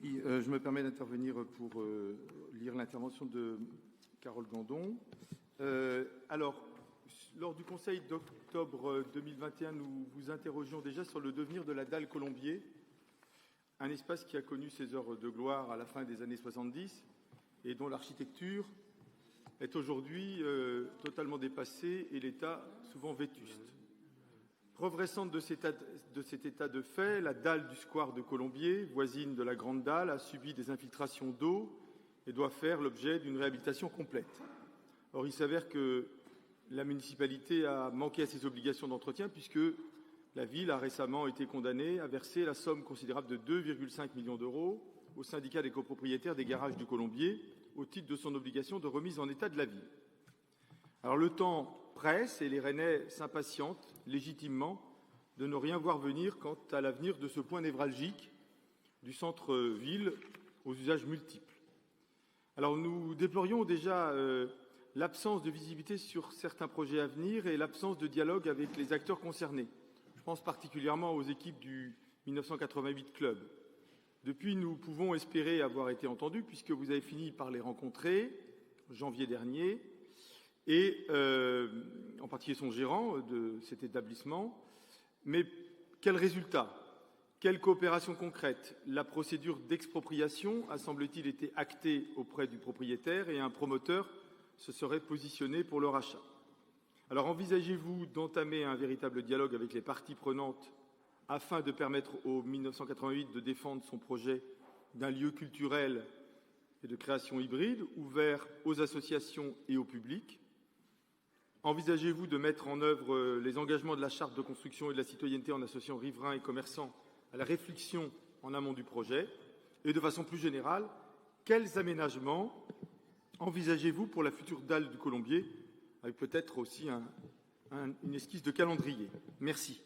Oui, je me permets d'intervenir pour lire l'intervention de Carole Gandon. Alors, lors du Conseil d'octobre 2021, nous vous interrogions déjà sur le devenir de la dalle Colombier, un espace qui a connu ses heures de gloire à la fin des années 70 et dont l'architecture est aujourd'hui totalement dépassée et l'état souvent vétuste. Preuve récente de cet état de fait, la dalle du square de Colombier, voisine de la Grande Dalle, a subi des infiltrations d'eau et doit faire l'objet d'une réhabilitation complète. Or, il s'avère que la municipalité a manqué à ses obligations d'entretien puisque la ville a récemment été condamnée à verser la somme considérable de 2,5 millions d'euros au syndicat des copropriétaires des garages du Colombier au titre de son obligation de remise en état de la ville. Alors le temps presse et les Rennais s'impatientent légitimement de ne rien voir venir quant à l'avenir de ce point névralgique du centre-ville aux usages multiples. Alors nous déplorions déjà l'absence de visibilité sur certains projets à venir et l'absence de dialogue avec les acteurs concernés. Je pense particulièrement aux équipes du 1988 Club. Depuis, nous pouvons espérer avoir été entendus puisque vous avez fini par les rencontrer janvier dernier et en particulier son gérant de cet établissement. Mais quel résultat? Quelle coopération concrète? La procédure d'expropriation a, semble-t-il, été actée auprès du propriétaire et un promoteur se serait positionné pour le rachat. Alors envisagez-vous d'entamer un véritable dialogue avec les parties prenantes afin de permettre au 1988 de défendre son projet d'un lieu culturel et de création hybride ouvert aux associations et au public? Envisagez-vous de mettre en œuvre les engagements de la charte de construction et de la citoyenneté en associant riverains et commerçants à la réflexion en amont du projet? Et de façon plus générale, quels aménagements envisagez-vous pour la future dalle du Colombier, avec peut-être aussi une esquisse de calendrier? Merci.